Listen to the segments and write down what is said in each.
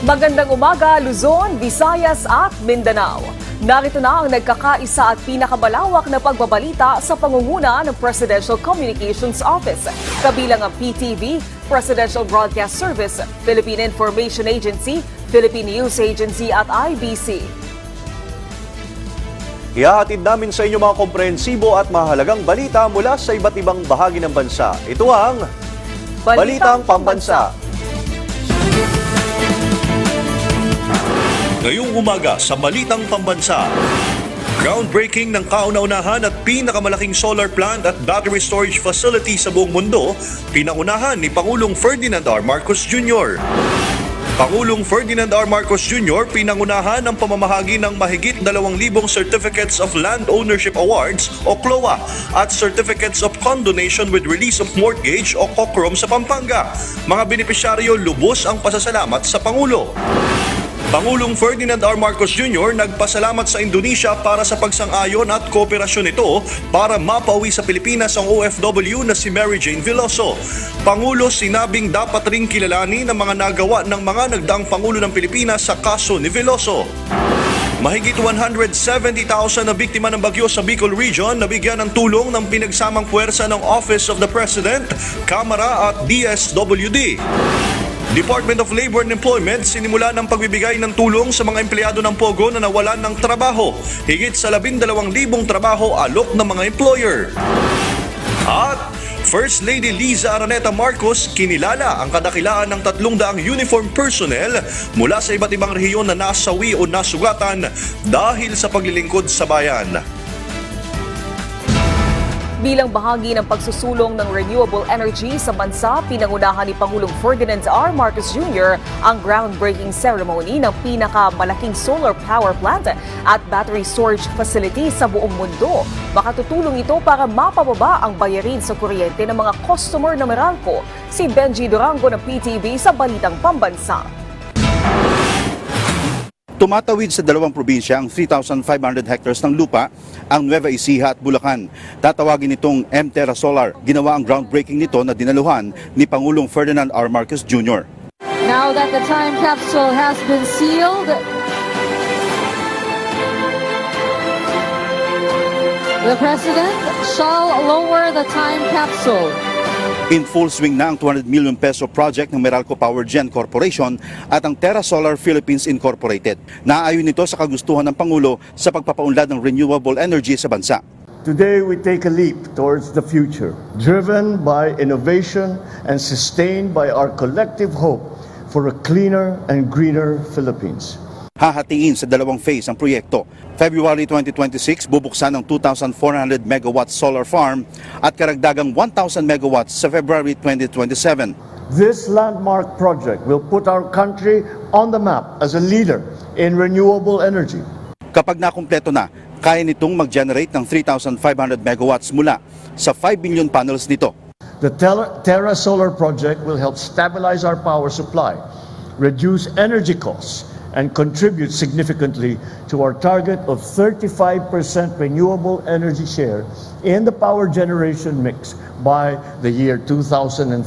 Magandang umaga, Luzon, Visayas at Mindanao. Narito na ang nagkakaisa at pinakamalawak na pagbabalita sa pangunguna ng Presidential Communications Office. Kabilang ang PTV, Presidential Broadcast Service, Philippine Information Agency, Philippine News Agency at IBC. Ihahatid namin sa inyo mga komprehensibo at mahalagang balita mula sa iba't ibang bahagi ng bansa. Ito ang Balitang Pambansa. Ngayong umaga sa Balitang Pambansa, groundbreaking ng kauna-unahan at pinakamalaking solar plant at battery storage facility sa buong mundo, pinangunahan ni Pangulong Ferdinand R. Marcos Jr. Pangulong Ferdinand R. Marcos Jr. pinangunahan ang pamamahagi ng mahigit 2,000 Certificates of Land Ownership Awards o CLOA at Certificates of Condonation with Release of Mortgage o COCROM sa Pampanga. Mga benepisyaryo lubos ang pasasalamat sa Pangulo. Pangulong Ferdinand R. Marcos Jr. nagpasalamat sa Indonesia para sa pagsang-ayon at kooperasyon nito para mapauwi sa Pilipinas ang OFW na si Mary Jane Veloso. Pangulo sinabing dapat ring kilalanin ang mga nagawa ng mga nagdaang Pangulo ng Pilipinas sa kaso ni Veloso. Mahigit 170,000 na biktima ng bagyo sa Bicol Region na bigyan ng tulong ng pinagsamang puwersa ng Office of the President, Kamara at DSWD. Department of Labor and Employment sinimula ng pagbibigay ng tulong sa mga empleyado ng POGO na nawalan ng trabaho. Higit sa 12,000 trabaho alok ng mga employer. At First Lady Liza Araneta Marcos kinilala ang kadakilaan ng 300 uniform personnel mula sa iba't ibang rehiyon na nasawi o nasugatan dahil sa paglilingkod sa bayan. Bilang bahagi ng pagsusulong ng renewable energy sa bansa, pinangunahan ni Pangulong Ferdinand R. Marcos Jr. ang groundbreaking ceremony ng pinakamalaking solar power plant at battery storage facility sa buong mundo. Makatutulong ito para mapababa ang bayarin sa kuryente ng mga customer ng Meralco. Si Benji Durango ng PTV sa Balitang Pambansa. Tumatawid sa dalawang probinsya ang 3,500 hectares ng lupa, ang Nueva Ecija at Bulacan. Tatawagin itong M-Terra Solar. Ginawa ang groundbreaking nito na dinaluhan ni Pangulong Ferdinand R. Marcos Jr. Now that the time capsule has been sealed, the President shall lower the time capsule. In full swing na ang 200 million peso project ng Meralco Power Gen Corporation at ang Terra Solar Philippines Incorporated. Naaayon nito sa kagustuhan ng Pangulo sa pagpapaunlad ng renewable energy sa bansa. Today we take a leap towards the future, driven by innovation and sustained by our collective hope for a cleaner and greener Philippines. Hahatiin sa dalawang phase ang proyekto. February 2026, bubuksan ang 2,400 megawatt solar farm at karagdagang 1,000 megawatts sa February 2027. This landmark project will put our country on the map as a leader in renewable energy. Kapag nakumpleto na, kaya nitong mag-generate ng 3,500 megawatts mula sa 5 billion panels nito. The Terra Solar project will help stabilize our power supply, reduce energy costs, and contribute significantly to our target of 35% renewable energy share in the power generation mix by the year 2030.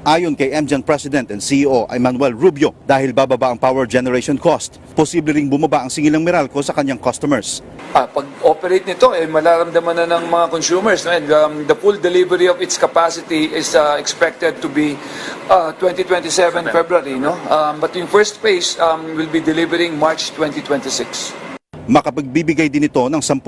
Ayon kay MGen President and CEO Emmanuel Rubio, dahil bababa ang power generation cost, posible ring bumaba ang singil ng Meralco sa kanyang customers. Pag-operate nito, malaramdaman na ng mga consumers. No? And, the full delivery of its capacity is expected to be 2027 February. No? But in first phase, will be delivering March 2026. Makapagbibigay din ito ng 10,000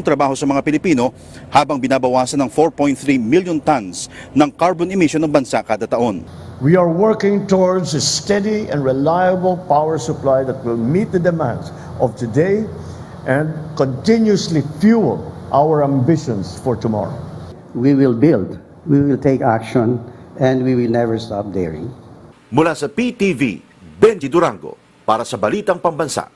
trabaho sa mga Pilipino habang binabawasan ng 4.3 million tons ng carbon emission ng bansa kada taon. We are working towards a steady and reliable power supply that will meet the demands of today and continuously fuel our ambitions for tomorrow. We will build, we will take action, and we will never stop daring. Mula sa PTV, Benji Durango para sa Balitang Pambansa.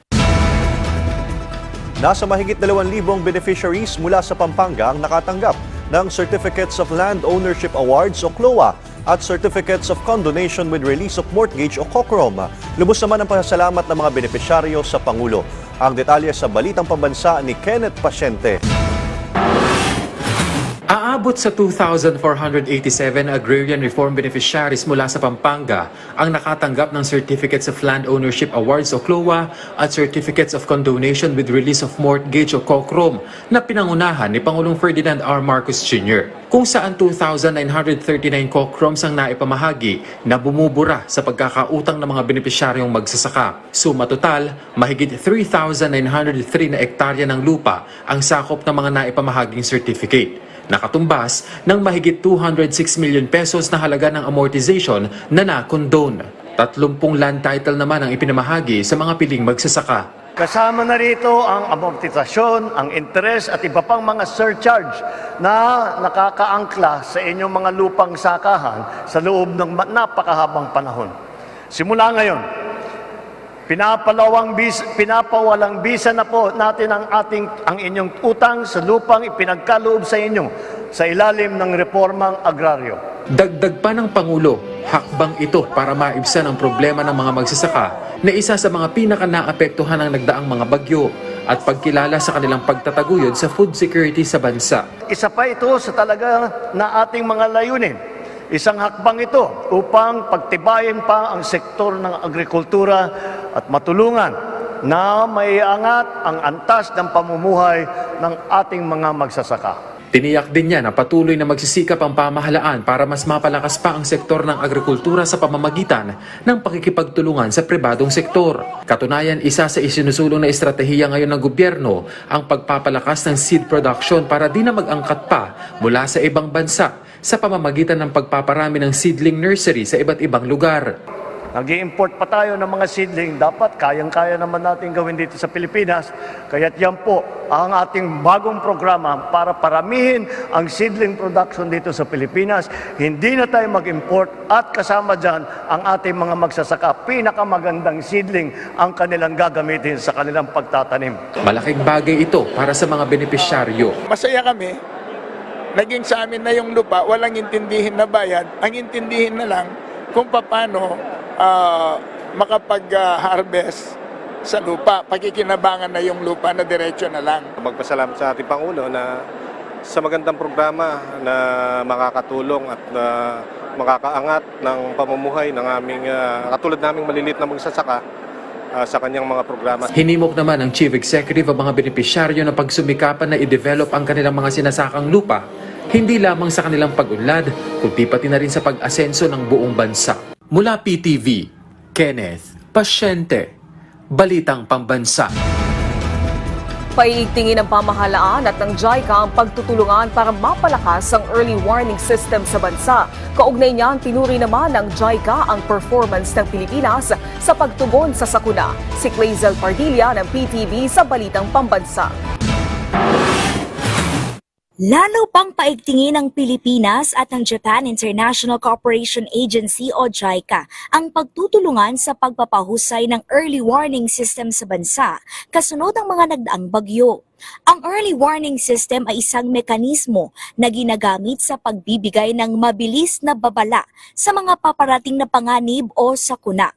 Nasa mahigit 2,000 beneficiaries mula sa Pampanga ang nakatanggap ng Certificates of Land Ownership Awards o CLOA at Certificates of Condonation with Release of Mortgage o COCROM. Lubos naman ang pasasalamat ng mga benepisyaryo sa Pangulo. Ang detalye sa Balitang Pambansa ni Kenneth Pasyente. Umabot sa 2,487 agrarian reform beneficiaries mula sa Pampanga ang nakatanggap ng Certificates of Land Ownership Awards o CLOA at Certificates of Condonation with Release of Mortgage o COCROM na pinangunahan ni Pangulong Ferdinand R. Marcos Jr. Kung saan 2,939 COCROMs ang naipamahagi na bumubura sa pagkakautang ng mga benepisyaryong magsasaka. Suma total, mahigit 3,903 na ektarya ng lupa ang sakop ng mga naipamahaging certificate. Nakatumbas ng mahigit 206 million pesos na halaga ng amortization na na-condone. 30 land title naman ang ipinamahagi sa mga piling magsasaka. Kasama na rito ang amortisasyon, ang interest at iba pang mga surcharge na nakakaangkla sa inyong mga lupang sakahan sa loob ng napakahabang panahon. Simula ngayon, pinapawalang bisa na po natin ang inyong utang sa lupang ipinagkaloob sa inyo sa ilalim ng reformang agraryo. Dagdag pa ng Pangulo, hakbang ito para maibsan ang problema ng mga magsasaka na isa sa mga pinaka-naapektuhan ng nagdaang mga bagyo at pagkilala sa kanilang pagtataguyod sa food security sa bansa. Isa pa ito sa talaga na ating mga layunin. Isang hakbang ito upang pagtibayin pa ang sektor ng agrikultura at matulungan na may angat ang antas ng pamumuhay ng ating mga magsasaka. Tiniyak din niya na patuloy na magsisikap ang pamahalaan para mas mapalakas pa ang sektor ng agrikultura sa pamamagitan ng pakikipagtulungan sa pribadong sektor. Katunayan, isa sa isinusulong na estratehiya ngayon ng gobyerno ang pagpapalakas ng seed production para di na mag-angkat pa mula sa ibang bansa sa pamamagitan ng pagpaparami ng seedling nursery sa iba't ibang lugar. Nag-i-import pa tayo ng mga seedling, dapat kayang-kaya naman natin gawin dito sa Pilipinas. Kaya't yan po ang ating bagong programa para paramihin ang seedling production dito sa Pilipinas. Hindi na tayo mag-import at kasama dyan ang ating mga magsasaka. Pinakamagandang seedling ang kanilang gagamitin sa kanilang pagtatanim. Malaking bagay ito para sa mga benepisyaryo. Masaya kami. Naging sa amin na yung lupa, walang intindihin na bayad. Ang intindihin na lang kung paano makapag-harvest sa lupa. Pagkikinabangan na yung lupa na diretso na lang. Magpasalamat sa ating Pangulo na sa magandang programa na makakatulong at makakaangat ng pamumuhay ng aming katulad naming maliliit na magsasaka sa kanyang mga programa. Hinimok naman ng Chief Executive ang mga benepisyaryo na pagsumikapan na i-develop ang kanilang mga sinasakang lupa, hindi lamang sa kanilang pag-unlad, kundi pati na rin sa pag-asenso ng buong bansa. Mula PTV, Kenneth Pasyente, Balitang Pambansa. Paiigtingin ng pamahalaan at ng JICA ang pagtutulungan para mapalakas ang early warning system sa bansa. Kaugnay niyan, tinuri naman ng JICA ang performance ng Pilipinas sa pagtugon sa sakuna. Si Clazel Pardilla ng PTV sa Balitang Pambansa. Lalo pang paigtingin ng Pilipinas at ng Japan International Cooperation Agency o JICA ang pagtutulungan sa pagpapahusay ng early warning system sa bansa kasunod ng mga nagdaang bagyo. Ang early warning system ay isang mekanismo na ginagamit sa pagbibigay ng mabilis na babala sa mga paparating na panganib o sakuna.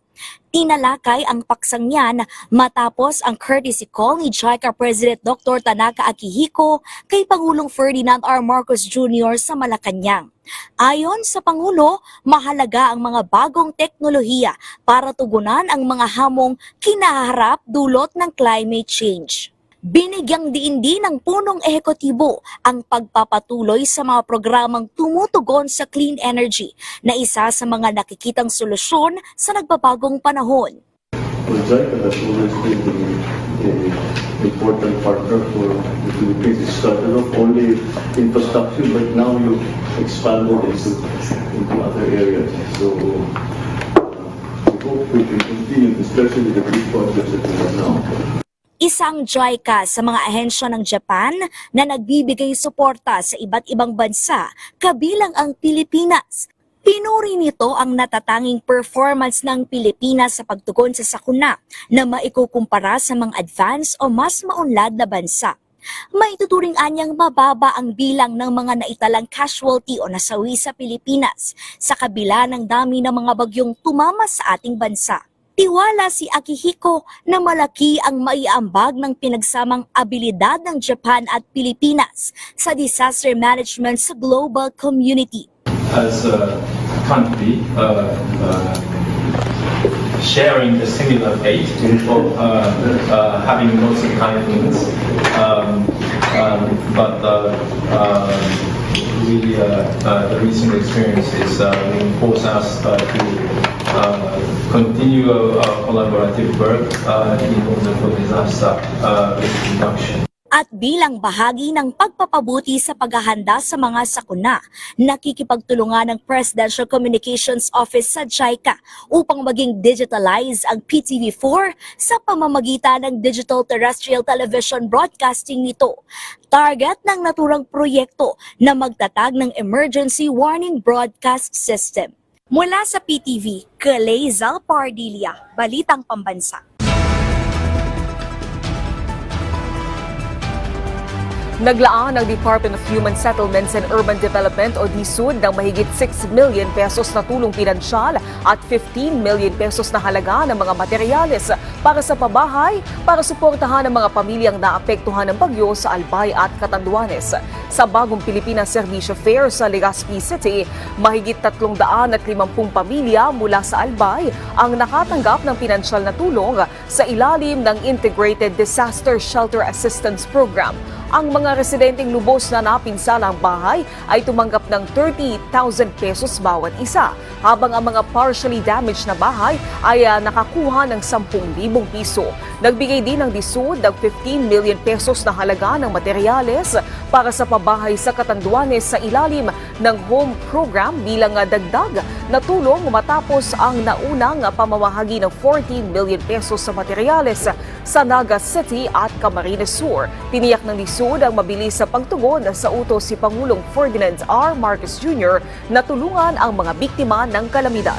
Tinalakay ang paksang niyan matapos ang courtesy call ni JICA President Dr. Tanaka Akihiko kay Pangulong Ferdinand R. Marcos Jr. sa Malacanang. Ayon sa Pangulo, mahalaga ang mga bagong teknolohiya para tugunan ang mga hamong kinaharap dulot ng climate change. Binigyang diin din ng punong ehekutibo ang pagpapatuloy sa mga programang tumutugon sa clean energy na isa sa mga nakikitang solusyon sa nagbabagong panahon. JICA has always been an important partner for the Philippines. It started off only infrastructure, but now you've expanded into other areas. So we hope we can continue, especially the big projects that we have now. Isang JICA sa mga ahensya ng Japan na nagbibigay suporta sa iba't ibang bansa, kabilang ang Pilipinas. Pinuri nito ang natatanging performance ng Pilipinas sa pagtugon sa sakuna na maikukumpara sa mga advanced o mas maunlad na bansa. Maituturing anyang mababa ang bilang ng mga naitalang casualty o nasawi sa Pilipinas sa kabila ng dami ng mga bagyong tumama sa ating bansa. Tiwala si Akihiko na malaki ang maiambag ng pinagsamang abilidad ng Japan at Pilipinas sa disaster management sa global community. As a country, sharing the similar fate of having lots of typhoons, but really the recent experiences reinforce us to continue our collaborative work in order for disaster risk reduction. At bilang bahagi ng pagpapabuti sa paghahanda sa mga sakuna, nakikipagtulungan ng Presidential Communications Office sa JICA upang maging digitalize ang PTV4 sa pamamagitan ng digital terrestrial television broadcasting nito. Target ng naturang proyekto na magtatag ng Emergency Warning Broadcast System. Mula sa PTV, Kalay Zalpardilia, Balitang Pambansa. Naglaan ang Department of Human Settlements and Urban Development o DSUD ng mahigit 6 million pesos na tulong pinansyal at 15 million pesos na halaga ng mga materyales para sa pabahay para suportahan ang mga pamilyang naapektuhan ng bagyo sa Albay at Catanduanes. Sa bagong Pilipinas Servicio Fair sa Legazpi City, mahigit 350 pamilya mula sa Albay ang nakatanggap ng pinansyal na tulong sa ilalim ng Integrated Disaster Shelter Assistance Program. Ang mga residenteng lubos na napinsalang bahay ay tumanggap ng 30,000 pesos bawat isa, habang ang mga partially damaged na bahay ay nakakuha ng 10,000 piso. Nagbigay din ng DSUD ng 15 million pesos na halaga ng materyales para sa pabahay sa Catanduanes sa ilalim ng home program bilang dagdag na tulong matapos ang naunang pamamahagi ng 14 million pesos sa materyales sa Naga City at Camarines Sur. Tiniyak ng DSUD ang mabilis sa pagtugon sa utos si Pangulong Ferdinand R. Marcos Jr. na tulungan ang mga biktima ng kalamidad.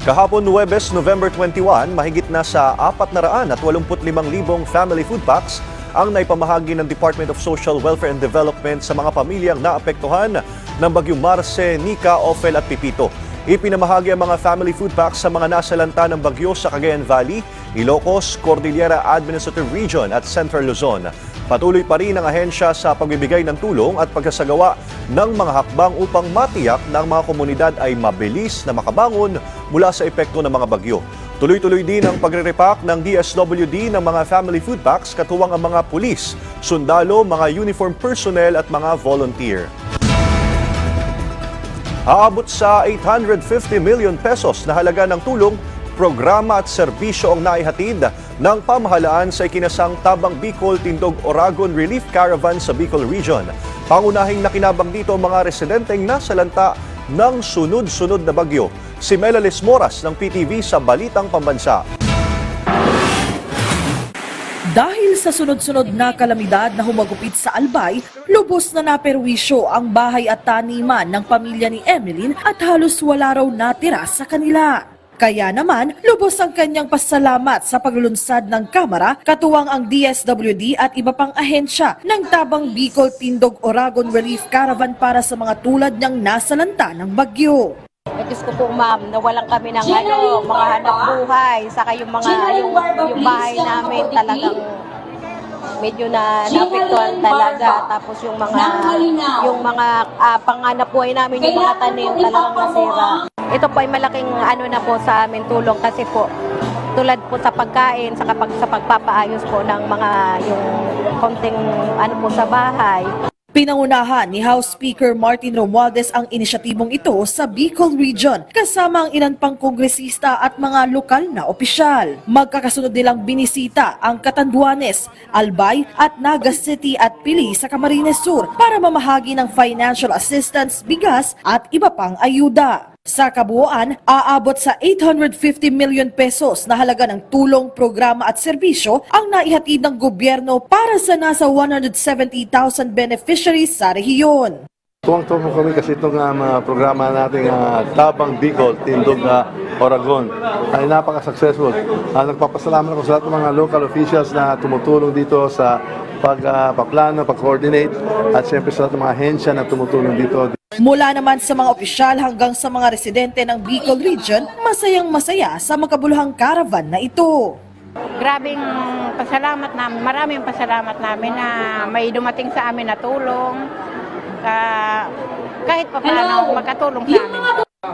Kahapon Huwebes, November 21, mahigit na sa 485,000 family food packs ang naipamahagi ng Department of Social Welfare and Development sa mga pamilyang naapektuhan ng bagyong Marce, Nika, Ophel at Pipito. Ipinamahagi ang mga family food packs sa mga nasalanta ng bagyo sa Cagayan Valley, Ilocos, Cordillera Administrative Region at Central Luzon. Patuloy pa rin ang ahensya sa pagbibigay ng tulong at pagkasagawa ng mga hakbang upang matiyak na ang mga komunidad ay mabilis na makabangon mula sa epekto ng mga bagyo. Tuloy-tuloy din ang pagre-repack ng DSWD ng mga family food packs katuwang ang mga pulis, sundalo, mga uniform personnel at mga volunteer. Aabot sa 850 million pesos na halaga ng tulong, programa at serbisyo ang naihatid ng pamahalaan sa ikinasang Tabang Bicol Tindog Oragon Relief Caravan sa Bicol Region. Pangunahing nakinabang dito ang mga residenteng nasalanta ng sunod-sunod na bagyo. Si Melalis Moras ng PTV sa Balitang Pambansa. Dahil sa sunod-sunod na kalamidad na humagupit sa Albay, lubos na naperwisyo ang bahay at taniman ng pamilya ni Emeline at halos wala raw natira sa kanila. Kaya naman, lubos ang kanyang pasalamat sa paglulunsad ng Kamara, katuwang ang DSWD at iba pang ahensya ng Tabang Bicol Tindog Oragon Relief Caravan para sa mga tulad niyang nasalanta ng bagyo. Diyos ko po ma'am, nawalan kami ng mga hanap buhay, saka yung bahay namin talagang medyo na naapektuhan talaga. Tapos yung mga panganap buhay namin, yung mga tanim talagang nasira. Ito po ay malaking na po sa amin tulong kasi po tulad po sa pagkain, sa pagpapaayos po ng mga yung konting po sa bahay. Pinangunahan ni House Speaker Martin Romualdez ang inisyatibong ito sa Bicol Region kasama ang ilan pang kongresista at mga lokal na opisyal. Magkakasunod nilang binisita ang Catanduanes, Albay at Naga City at Pili sa Camarines Sur para mamahagi ng financial assistance, bigas at iba pang ayuda. Sa kabuuan, aabot sa 850 million pesos na halaga ng tulong, programa at serbisyo ang naihatid ng gobyerno para sa nasa 170,000 beneficiaries sa rehiyon. Tuwang-tuwa po kami kasi itong programa nating Tabang Bicol, Tindog Oragon ay napaka-successful. Nagpapasalamat ako sa lahat ng mga local officials na tumutulong dito sa pagpaplano, pag-coordinate at siyempre sa lahat ng mga ahensya na tumutulong dito. Mula naman sa mga opisyal hanggang sa mga residente ng Bicol Region, masayang-masaya sa makabuluhang caravan na ito. Grabing pasalamat namin, maraming pasalamat namin na may dumating sa amin na tulong. Kahit pa paano makatulong sa amin.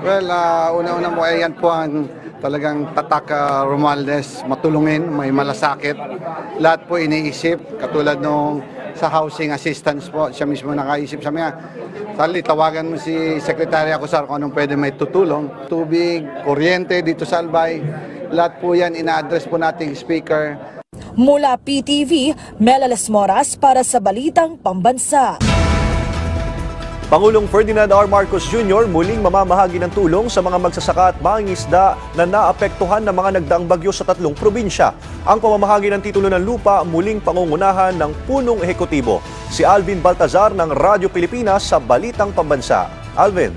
Well, una-una po ay yan po ang talagang tatak Romualdez, matulungin, may malasakit. Lahat po iniisip, katulad nung sa housing assistance po, siya mismo nakaisip sa mga. Sali, tawagan mo si Secretary Acosar kung anong pwede may tutulong. Tubig, kuryente dito sa Albay, lahat po yan ina-address po nating speaker. Mula PTV, Mela Las Moras para sa Balitang Pambansa. Pangulong Ferdinand R. Marcos Jr. muling mamamahagi ng tulong sa mga magsasaka at mangingisda na naapektuhan ng mga nagdaang bagyo sa 3 probinsya. Ang pamamahagi ng titulo ng lupa muling pangungunahan ng punong ehekutibo. Si Alvin Baltazar ng Radyo Pilipinas sa Balitang Pambansa. Alvin.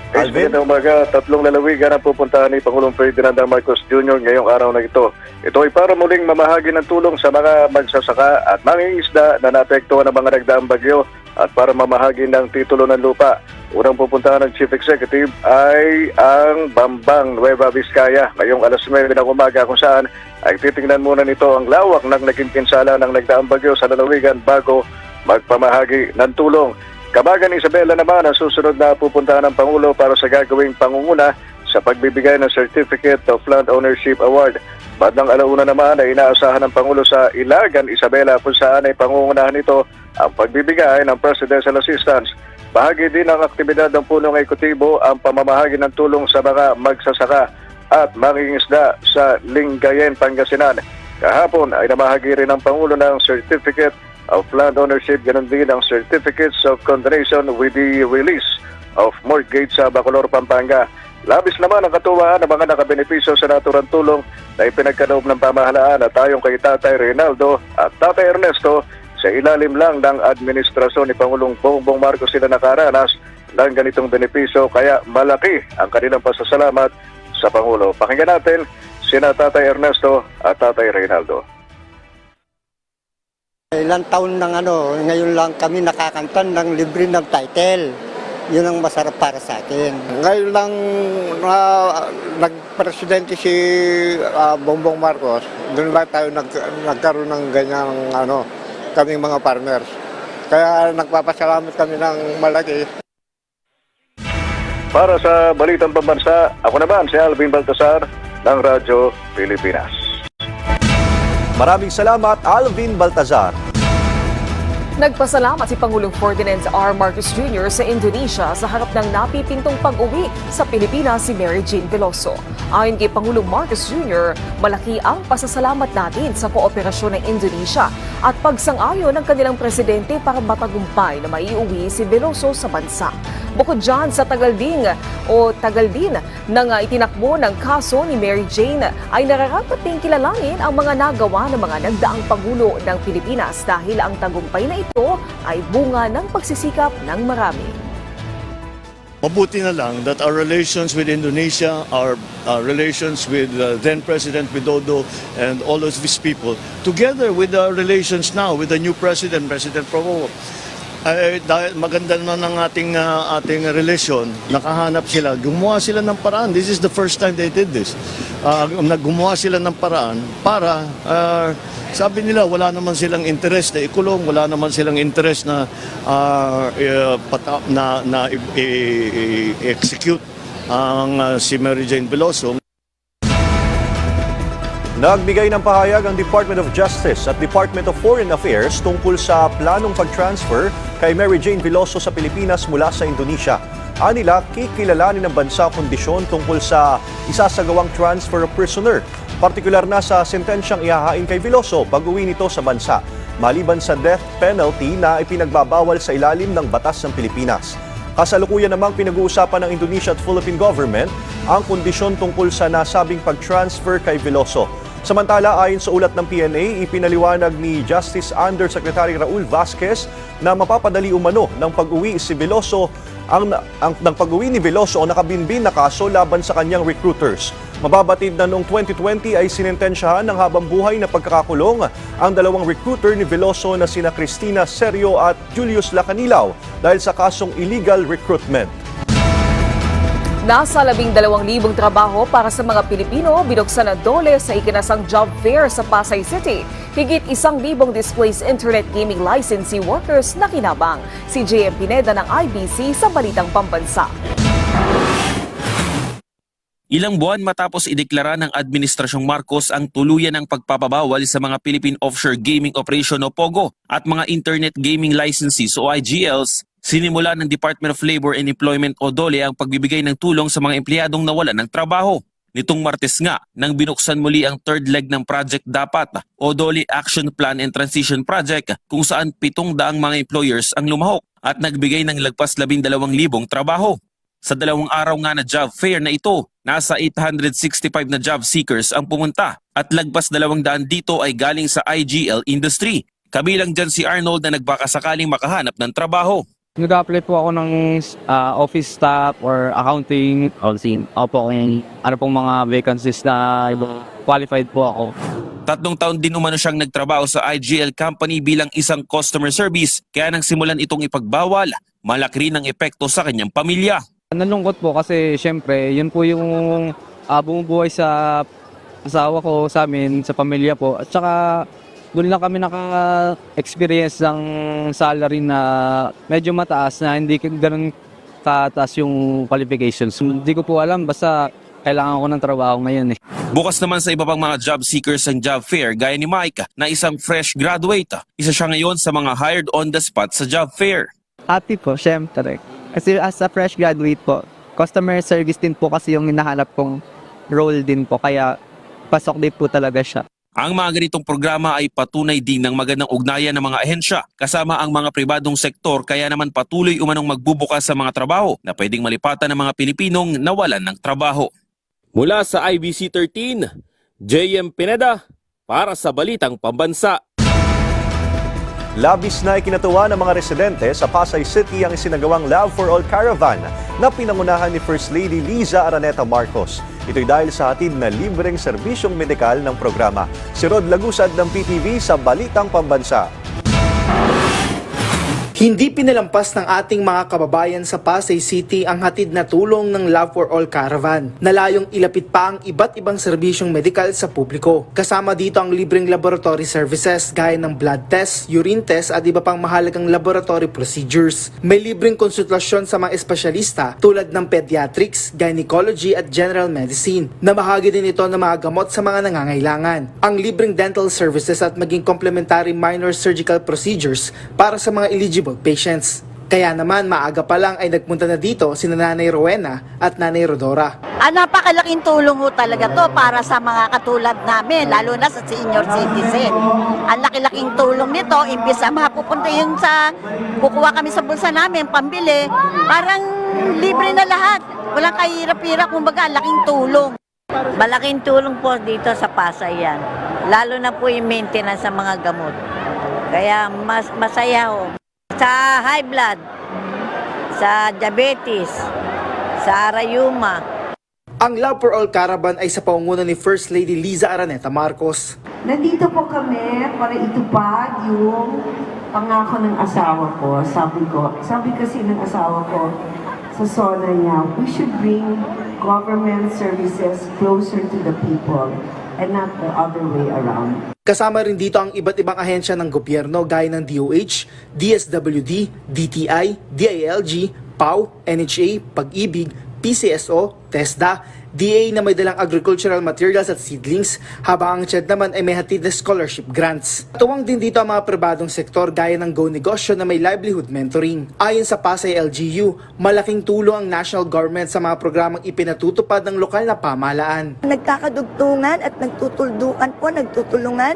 Magandang umaga, 3 lalawigan ang pupuntahan ni Pangulong Ferdinand R. Marcos Jr. ngayong araw na ito. Ito ay para muling mamahagi ng tulong sa mga magsasaka at mangingisda na naapektuhan ng mga nagdaang bagyo at para mamahagi ng titulo ng lupa. Unang pupuntahan ng Chief Executive ay ang Bambang, Nueva Vizcaya ngayong alas 9 ng umaga kung saan ay titingnan muna nito ang lawak ng naging pinsala ng nagdaang bagyo sa lalawigan bago magpamahagi ng tulong. Kabagan Isabela naman ang susunod na pupuntahan ng Pangulo para sa gagawing pangunguna sa pagbibigay ng Certificate of Land Ownership Award. Bandang alauna naman ay inaasahan ng Pangulo sa Ilagan, Isabela kung saan ay pangungunahan nito ang pagbibigay ng Presidential Assistance. Bahagi din ng aktibidad ng punong ekutibo ang pamamahagi ng tulong sa mga magsasaka at mangingisda sa Lingayen, Pangasinan. Kahapon ay namahagi rin ng Pangulo ng Certificate of Land Ownership, ganun din ang Certificates of Condonation with the release of mortgage sa Bacolor, Pampanga. Labis naman ang katuwaan ng mga nakabenepisyo sa naturang tulong na ipinagkaloob ng pamahalaan at tayong kay Tatay Reynaldo at Tatay Ernesto sa ilalim lang ng administrasyon ni Pangulong Bongbong Marcos sila nakaranas ng ganitong benepisyo kaya malaki ang kanilang pasasalamat sa Pangulo. Pakinggan natin sina Tatay Ernesto at Tatay Reynaldo. Ilang taon nang ngayon lang kami nakakantan ng libre ng title. Yun ang masarap para sa akin. Ngayon lang nagpresidente si Bongbong Marcos, doon lang tayo nagkaroon ng ganyang kaming mga partners. Kaya nagpapasalamat kami ng malaki. Para sa Balitang Pambansa, ako naman si Alvin Baltasar ng Radyo Pilipinas. Maraming salamat, Alvin Baltazar. Nagpasalamat si Pangulong Ferdinand R. Marcos Jr. sa Indonesia sa harap ng napipintong pag-uwi sa Pilipinas si Mary Jane Veloso. Ayon kay Pangulong Marcos Jr., malaki ang pasasalamat natin sa kooperasyon ng Indonesia at pagsang-ayon ng kanilang presidente para matagumpay na maiuwi si Veloso sa bansa. Bukod dyan sa tagal din ng itinakbo ng kaso ni Mary Jane ay nararapat ding kilalanin ang mga nagawa ng mga nagdaang Pangulo ng Pilipinas dahil ang tagumpay na ito ay bunga ng pagsisikap ng marami. Mabuti na lang that our relations with Indonesia, our relations with then President Widodo and all of these people, together with our relations now with the new President, President Prabowo, ay maganda na ng ating relasyon, nakahanap sila, gumawa sila ng paraan. This is the first time they did this. Gumawa sila ng paraan para, sabi nila, wala naman silang interest na ikulong, wala naman silang interest na execute ang si Mary Jane Veloso. Nagbigay ng pahayag ang Department of Justice at Department of Foreign Affairs tungkol sa planong pag-transfer kay Mary Jane Veloso sa Pilipinas mula sa Indonesia. Anila, kikilalanin ng bansa kondisyon tungkol sa isasagawang transfer of prisoner, partikular na sa sentensyang ihahain kay Veloso pag-uwi nito sa bansa, maliban sa death penalty na ipinagbabawal sa ilalim ng batas ng Pilipinas. Kasalukuyan namang pinag-uusapan ng Indonesia at Philippine government ang kondisyon tungkol sa nasabing pag-transfer kay Veloso. Samantala, ayon sa ulat ng PNA, ipinaliwanag ni Justice Undersecretary Raul Vasquez na mapapadali umano ng pag-uwi si Veloso ng pag-uwi ni Veloso ang nakabinbin na kaso laban sa kanyang recruiters. Mababatid na noong 2020 ay sinintensyahan ng habang buhay na pagkakakulong ang dalawang recruiter ni Veloso na sina Cristina Serio at Julius Lacanilaw dahil sa kasong illegal recruitment. Nasa 12,000 trabaho para sa mga Pilipino binuksan na DOLE sa ikinasang job fair sa Pasay City. Higit 1,000 displaced internet gaming licensee workers na kinabang. Si JM Pineda ng IBC sa Balitang Pambansa. Ilang buwan matapos ideklara ng Administrasyong Marcos ang tuluyan ng pagpapabawal sa mga Philippine Offshore Gaming Operation o POGO at mga Internet Gaming Licensees o IGLs, sinimula ng Department of Labor and Employment o DOLE ang pagbibigay ng tulong sa mga empleyadong nawalan ng trabaho. Nitong Martes nga, nang binuksan muli ang third leg ng Project Dapat o DOLE Action Plan and Transition Project kung saan 700 mga employers ang lumahok at nagbigay ng lagpas 12,000 trabaho. Sa 2 araw nga na job fair na ito, nasa 865 na job seekers ang pumunta at lagpas 200 dito ay galing sa IGL industry. Kabilang dyan si Arnold na nagbakasakaling makahanap ng trabaho. Nag-apply po ako ng office staff or accounting. Opo, ano pong mga vacancies na qualified po ako. 3 taon din umano siyang nagtrabaho sa IGL company bilang isang customer service kaya nang simulan itong ipagbawal, malaki rin ang epekto sa kanyang pamilya. Nalungkot po kasi syempre yun po yung bumubuhay sa asawa ko, sa amin, sa pamilya po. At saka doon lang kami naka-experience ng salary na medyo mataas na hindi ganun kataas yung qualifications. Hindi ko po alam, basta kailangan ko ng trabaho ngayon eh. Bukas naman sa iba pang mga job seekers ang job fair gaya ni Mike na isang fresh graduate. Isa siya ngayon sa mga hired on the spot sa job fair. Happy po, syempre. Kasi as a fresh graduate po, customer service din po kasi yung hinahanap kong role din po. Kaya pasok din po talaga siya. Ang mga ganitong programa ay patunay din ng magandang ugnayan ng mga ahensya kasama ang mga pribadong sektor kaya naman patuloy umanong magbubukas sa mga trabaho na pwedeng malipatan ng mga Pilipinong nawalan ng trabaho. Mula sa IBC 13, JM Pineda para sa Balitang Pambansa. Labis na ikinatuwa ng mga residente sa Pasay City ang isinagawang Love for All Caravan na pinangunahan ni First Lady Liza Araneta Marcos. Ito'y dahil sa hatid na libreng serbisyong medikal ng programa. Si Rod Lagusad ng PTV sa Balitang Pambansa. Hindi pinalampas ng ating mga kababayan sa Pasay City ang hatid na tulong ng Love for All Caravan na layong ilapit pa ang iba't ibang serbisyong medikal sa publiko. Kasama dito ang libreng laboratory services gaya ng blood test, urine test at iba pang mahalagang laboratory procedures. May libreng konsultasyon sa mga espesyalista tulad ng pediatrics, gynecology at general medicine na bahagi din ito ng mga gamot sa mga nangangailangan. Ang libreng dental services at maging complementary minor surgical procedures para sa mga eligible patients. Kaya naman maaga pa lang ay nagpunta na dito sina Nanay Rowena at Nanay Rodora. Napakalaking tulong ho talaga to para sa mga katulad namin, lalo na sa senior citizen. Ang laki-laking tulong nito, imbis na mapupunta yun sa, kukuha kami sa bulsa namin, pambili, parang libre na lahat. Walang kahirap-hirap, kumbaga, laking tulong. Malaking tulong po dito sa Pasay yan. Lalo na po yung maintenance sa mga gamot. Kaya masaya ho. Sa high blood, sa diabetes, sa rayuma. Ang Love for All Caravan ay sa pangunguna ni First Lady Liza Araneta Marcos. Nandito po kami para itupad yung pangako ng asawa ko. Sabi kasi ng asawa ko sa SONA niya, we should bring government services closer to the people and not the other way around. Kasama rin dito ang iba't ibang ahensya ng gobyerno gaya ng DOH, DSWD, DTI, DILG, PAW, NHA, Pag-ibig, PCSO, TESDA, DA na may dalang agricultural materials at seedlings, habang ang CHED naman ay may hatid na scholarship grants. Tuwang din dito ang mga pribadong sektor gaya ng Go Negosyo na may livelihood mentoring. Ayon sa Pasay LGU, malaking tulong ang national government sa mga programang ipinatutupad ng lokal na pamahalaan. Nagkakadugtungan at nagtutulungan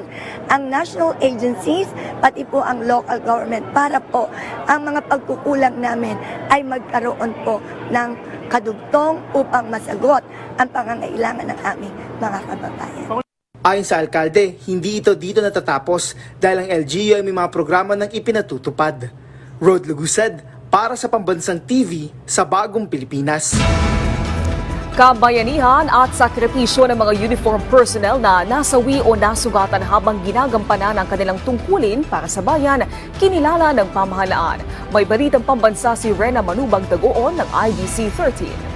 ang national agencies, pati po ang local government para po ang mga pagkukulang namin ay magkaroon po ng kadugtong upang masagot ang pangangailangan ng aming mga kababayan. Ayon sa alkalde, hindi ito dito natatapos dahil ang LGU ay may mga programa ng ipinatutupad. Rod Lagusad para sa Pambansang TV sa Bagong Pilipinas. Kabayanihan at sakripisyo ng mga uniform personnel na nasawi o nasugatan habang ginagampanan ang kanilang tungkulin para sa bayan, kinilala ng pamahalaan. May balitang pambansa si Rena Manubang Dagoon ng IBC 13.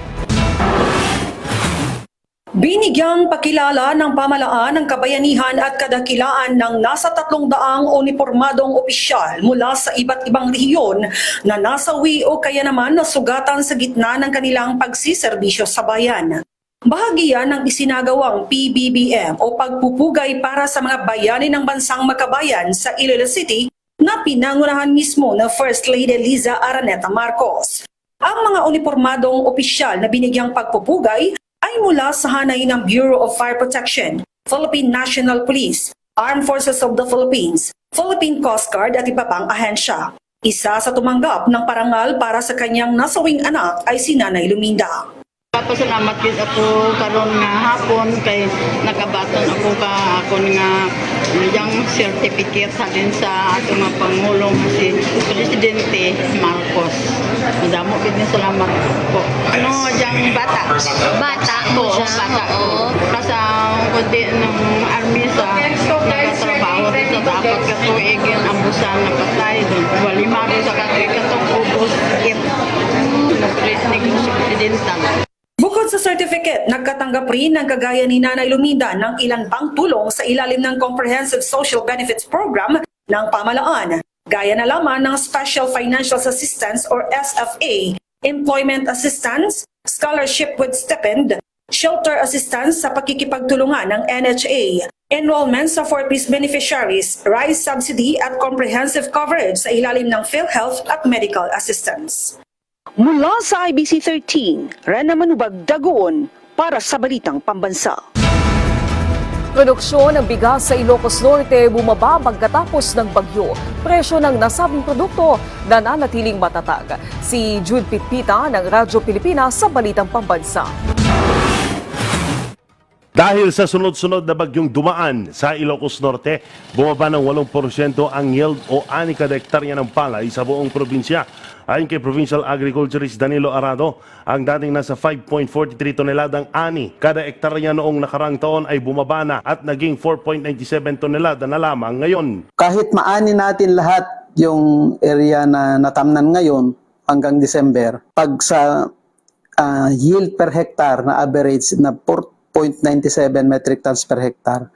Binigyang pakilala ng pamahalaan ng kabayanihan at kadakilaan ng nasa 300 unipormadong opisyal mula sa iba't ibang rehiyon na nasawi o kaya naman nasugatan sa gitna ng kanilang pagsiserbisyo sa bayan. Bahagi yan ng isinagawang PBBM o pagpupugay para sa mga bayani ng bansang Makabayan sa Iloilo City na pinangunahan mismo ng First Lady Liza Araneta Marcos. Ang mga unipormadong opisyal na binigyang pagpupugay ay mula sa hanay ng Bureau of Fire Protection, Philippine National Police, Armed Forces of the Philippines, Philippine Coast Guard at iba pang ahensya. Isa sa tumanggap ng parangal para sa kanyang nasawing anak ay si Nanay Luminda. Pasalamat din ako karon nga hapon kay nakabaton ako nga yung certificate sa din sa ating mga Pangulong si Presidente Marcos. Madamo din salamat po. Ano diyang bata? Bata ko. Bata ko. Kasi kundi ng army sa nakatrabaho sa dapat katuigin ang busan na patay doon. Walimaro sa katong ubos. Nag-presnig si Presidente. Bukod sa certificate, nagkatanggap rin ng kagaya ni Nanay Luminda ng ilan pang tulong sa ilalim ng Comprehensive Social Benefits Program ng pamahalaan, gaya na lamang ng Special Financial Assistance or SFA, Employment Assistance, Scholarship with Stipend, Shelter Assistance sa pakikipagtulungan ng NHA, enrollment sa 4-piece beneficiaries, rice subsidy at comprehensive coverage sa ilalim ng PhilHealth at medical assistance. Mula sa IBC 13, Rena Manubag Dagoon para sa Balitang Pambansa. Produksyon ng bigas sa Ilocos Norte bumaba pagkatapos ng bagyo. Presyo ng nasabing produkto nananatiling matatag. Si Jude Pitpita ng Radyo Pilipinas sa Balitang Pambansa. Dahil sa sunod-sunod na bagyong dumaan sa Ilocos Norte, bumaba ng 8% ang yield o 6 kada hektarya ng palay sa buong probinsya. Ayon kay Provincial Agriculturist Danilo Arado, ang dating nasa 5.43 toneladang ani kada hektarya noong nakarang taon ay bumaba na at naging 4.97 tonelada na lamang ngayon. Kahit maani natin lahat yung area na natamnan ngayon hanggang December, pag sa yield per hectare na average na 4.97 metric tons per hectare,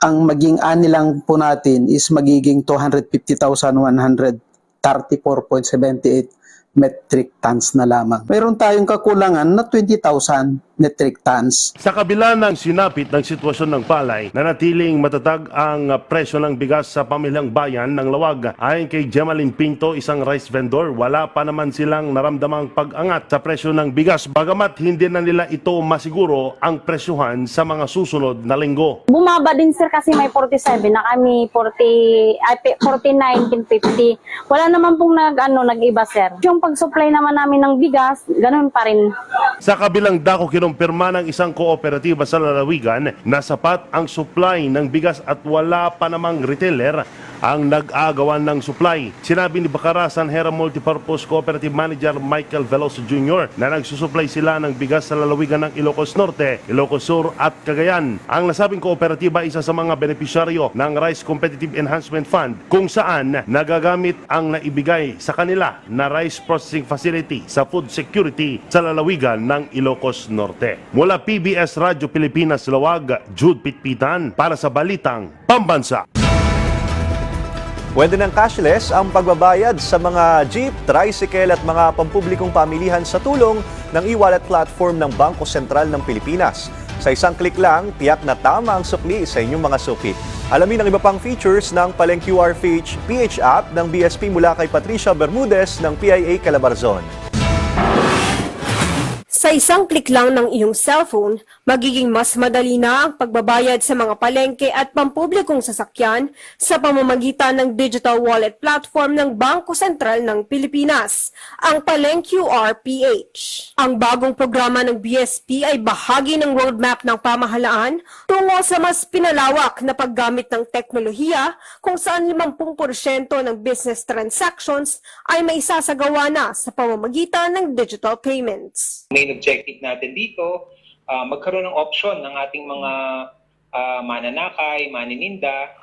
ang maging ani lang po natin is magiging 250,134.78 metric tons na lamang. Meron tayong kakulangan na 20,000 metric tons. Sa kabila ng sinapit ng sitwasyon ng palay, nanatiling matatag ang presyo ng bigas sa pamilyang bayan ng Lawag. Ayon kay Gemaline Pinto, isang rice vendor, wala pa naman silang naramdamang pag-angat sa presyo ng bigas, bagamat hindi na nila ito masiguro ang presyuhan sa mga susunod na linggo. Bumaba din sir kasi may 47 na kami, 49, 50. Wala naman pong nag-iba sir. Yung pag-supply naman namin ng bigas, ganun pa rin. Sa kabilang dako, kinumpirma ng isang kooperatiba sa lalawigan na sapat ang supply ng bigas at wala pa namang retailer ang nag-aagawan ng supply. Sinabi ni Bacarasan Hera Multipurpose Cooperative Manager Michael Veloso Jr. na nagsusupply sila ng bigas sa lalawigan ng Ilocos Norte, Ilocos Sur at Cagayan. Ang nasabing kooperatiba isa sa mga benepisyaryo ng Rice Competitive Enhancement Fund kung saan nagagamit ang naibigay sa kanila na rice processing facility sa food security sa lalawigan ng Ilocos Norte. Mula PBS Radyo Pilipinas Lawag, Jude Pitpitan para sa Balitang Pambansa. Pwede ng cashless ang pagbabayad sa mga jeep, tricycle at mga pampublikong pamilihan sa tulong ng e-wallet platform ng Bangko Sentral ng Pilipinas. Sa isang click lang, tiyak na tama ang sukli sa inyong mga suki. Alamin ang iba pang features ng Paleng QR PH app ng BSP mula kay Patricia Bermudez ng PIA Calabarzon. Sa isang click lang ng iyong cellphone, magiging mas madali na ang pagbabayad sa mga palengke at pampublikong sasakyan sa pamamagitan ng digital wallet platform ng Bangko Sentral ng Pilipinas, ang Paleng QR PH. Ang bagong programa ng BSP ay bahagi ng roadmap ng pamahalaan tungo sa mas pinalawak na paggamit ng teknolohiya kung saan 50% ng business transactions ay maisasagawa na sa pamamagitan ng digital payments. May objective natin dito, magkaroon ng option ng ating mga mananakay, manininda,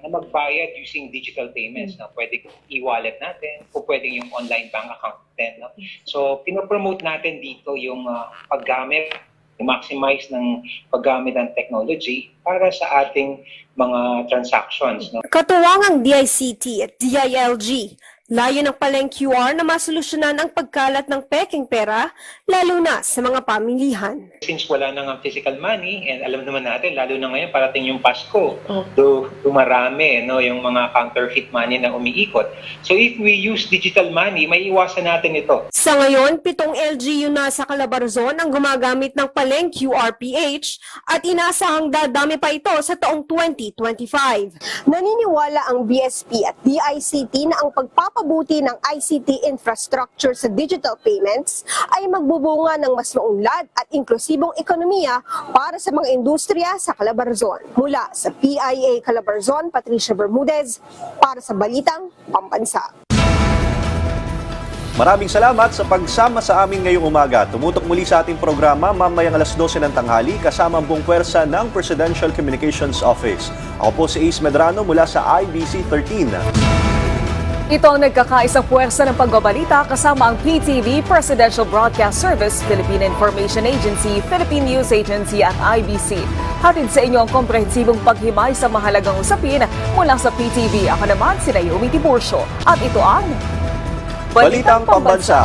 na magbayad using digital payments. No? Pwede e-wallet natin, o pwede yung online bank account natin. No? So, pinopromote natin dito yung paggamit, maximize ng paggamit ng technology para sa ating mga transactions. No? Katuwang ang DICT at DILG, layo ng Paleng QR na masolusyonan ang pagkalat ng peking pera, lalo na sa mga pamilihan. Since wala nang physical money, and alam naman natin, lalo na ngayon, parating yung Pasko, dumarami no, yung mga counterfeit money na umiikot. So if we use digital money, may iwasan natin ito. Sa ngayon, 7 LGU na sa Calabarzon ang gumagamit ng Paleng QRPH at inasahang dadami pa ito sa taong 2025. Naniniwala ang BSP at DICT na ang pagpapabuti ng ICT infrastructure sa digital payments ay magbubunga ng mas maunlad at inklusibong ekonomiya para sa mga industriya sa Calabarzon. Mula sa PIA Calabarzon, Patricia Bermudez, para sa Balitang Pambansa. Maraming salamat sa pagsama sa amin ngayong umaga. Tumutok muli sa ating programa mamayang 12:00 ng tanghali kasama ang buong pwersa ng Presidential Communications Office. Ako po si Ace Medrano mula sa IBC 13. Ito ang nagkakaisang puwersa ng pagbabalita kasama ang PTV, Presidential Broadcast Service, Philippine Information Agency, Philippine News Agency at IBC. Hatid sa inyo ang komprehensibong paghimay sa mahalagang usapin mula sa PTV. Ako naman si Naomi Tiburcio at ito ang Balitang Pambansa.